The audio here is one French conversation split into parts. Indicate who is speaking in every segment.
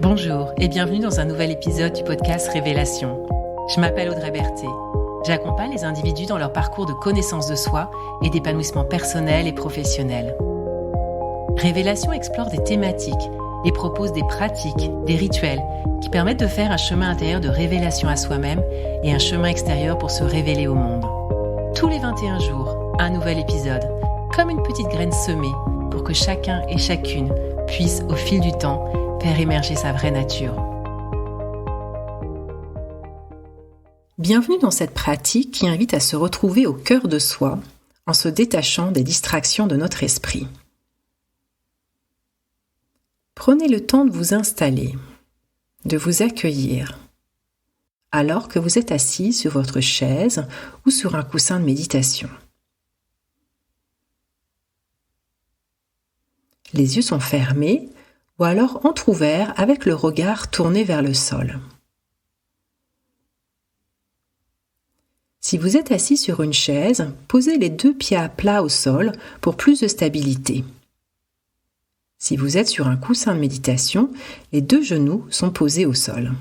Speaker 1: Bonjour et bienvenue dans un nouvel épisode du podcast Révélation. Je m'appelle Audrey Berthet. J'accompagne les individus dans leur parcours de connaissance de soi et d'épanouissement personnel et professionnel. Révélation explore des thématiques et propose des pratiques, des rituels qui permettent de faire un chemin intérieur de révélation à soi-même et un chemin extérieur pour se révéler au monde. Tous les 21 jours, un nouvel épisode, comme une petite graine semée pour que chacun et chacune puisse, au fil du temps, faire émerger sa vraie nature. Bienvenue dans cette pratique qui invite à se retrouver au cœur de soi en se détachant des distractions de notre esprit. Prenez le temps de vous installer, de vous accueillir, alors que vous êtes assis sur votre chaise ou sur un coussin de méditation. Les yeux sont fermés ou alors entr'ouverts avec le regard tourné vers le sol. Si vous êtes assis sur une chaise, posez les 2 pieds à plat au sol pour plus de stabilité. Si vous êtes sur un coussin de méditation, les 2 genoux sont posés au sol.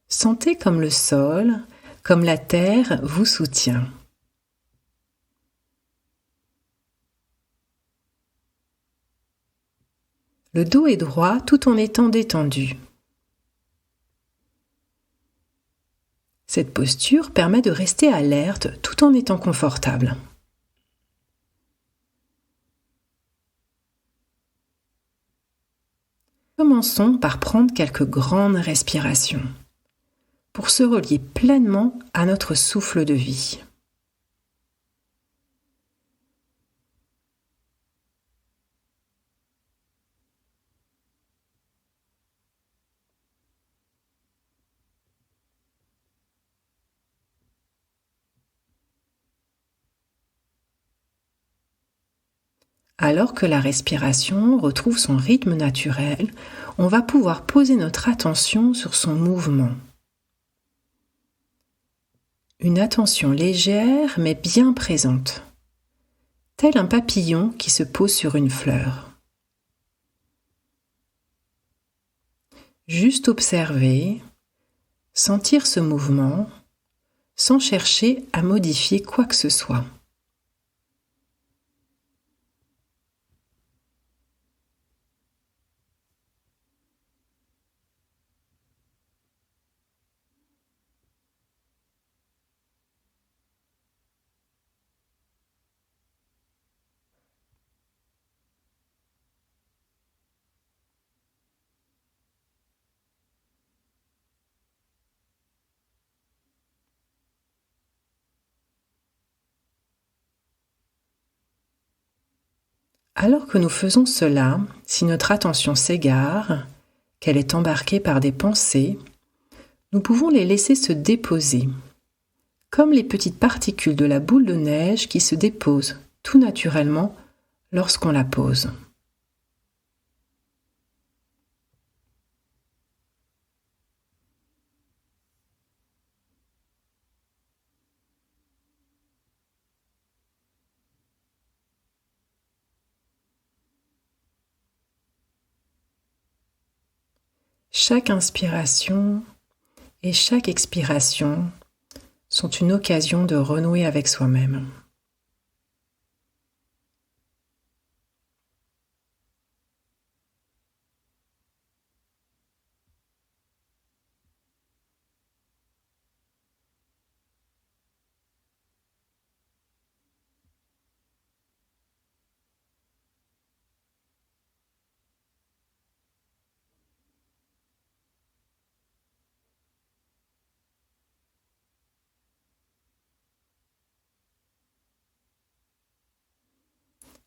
Speaker 1: Sentez comme le sol, comme la terre vous soutient. Le dos est droit tout en étant détendu. Cette posture permet de rester alerte tout en étant confortable. Commençons par prendre quelques grandes respirations pour se relier pleinement à notre souffle de vie. Alors que la respiration retrouve son rythme naturel, on va pouvoir poser notre attention sur son mouvement. Une attention légère mais bien présente, tel un papillon qui se pose sur une fleur. Juste observer, sentir ce mouvement, sans chercher à modifier quoi que ce soit. Alors que nous faisons cela, si notre attention s'égare, qu'elle est embarquée par des pensées, nous pouvons les laisser se déposer, comme les petites particules de la boule de neige qui se déposent tout naturellement lorsqu'on la pose. Chaque inspiration et chaque expiration sont une occasion de renouer avec soi-même.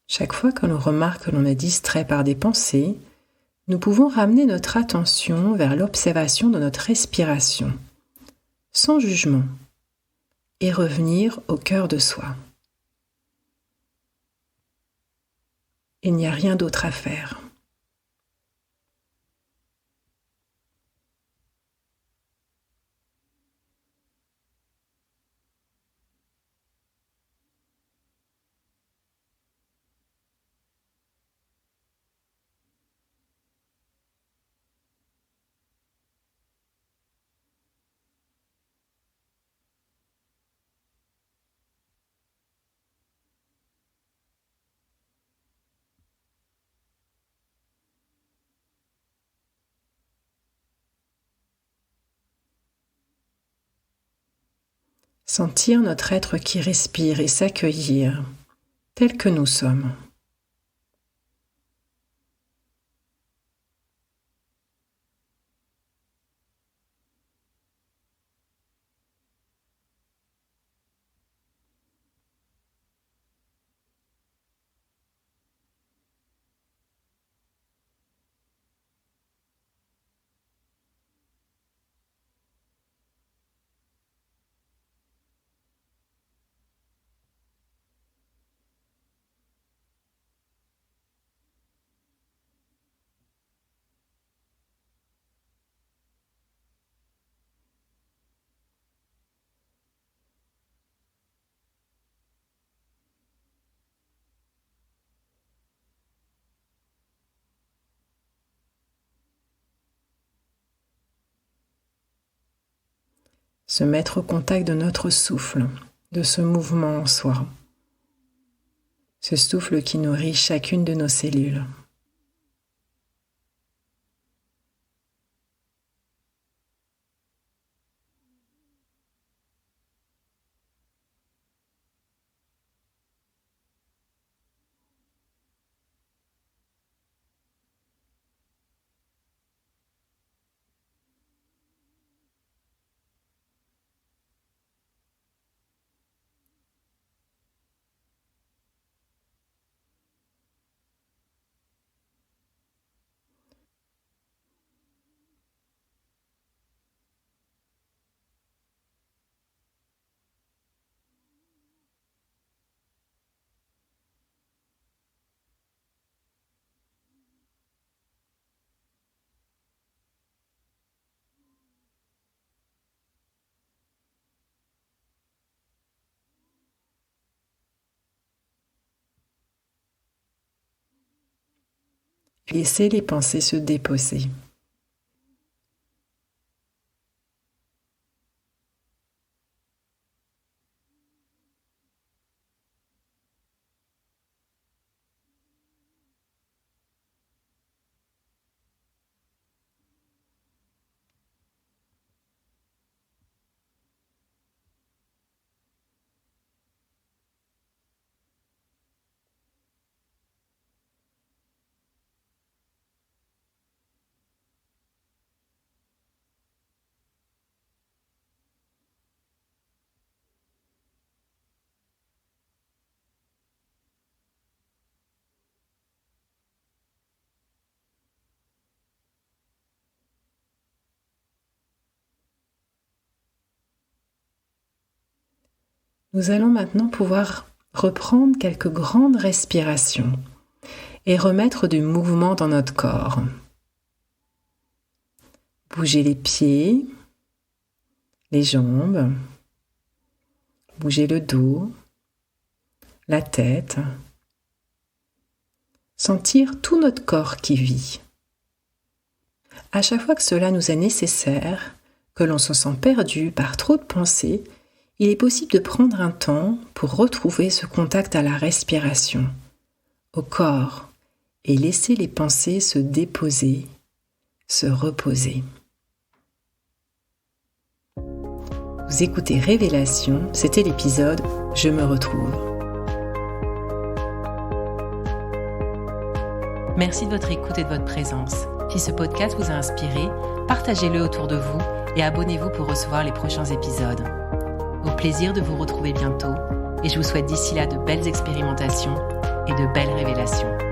Speaker 1: Chaque fois que l'on remarque que l'on est distrait par des pensées, nous pouvons ramener notre attention vers l'observation de notre respiration, sans jugement, et revenir au cœur de soi. Il n'y a rien d'autre à faire.
Speaker 2: Sentir notre être qui respire et s'accueillir tel que nous sommes. Se mettre au contact de notre souffle, de ce mouvement en soi. Ce souffle qui nourrit chacune de nos cellules. Laissez les pensées se déposer. Nous allons maintenant pouvoir reprendre quelques grandes respirations et remettre du mouvement dans notre corps. Bougez les pieds, les jambes, bougez le dos, la tête. Sentir tout notre corps qui vit. À chaque fois que cela nous est nécessaire, que l'on se sent perdu par trop de pensées, il est possible de prendre un temps pour retrouver ce contact à la respiration, au corps, et laisser les pensées se déposer, se reposer. Vous écoutez Révélation, c'était l'épisode « Je me retrouve ».
Speaker 1: Merci de votre écoute et de votre présence. Si ce podcast vous a inspiré, partagez-le autour de vous et abonnez-vous pour recevoir les prochains épisodes. Au plaisir de vous retrouver bientôt et je vous souhaite d'ici là de belles expérimentations et de belles révélations.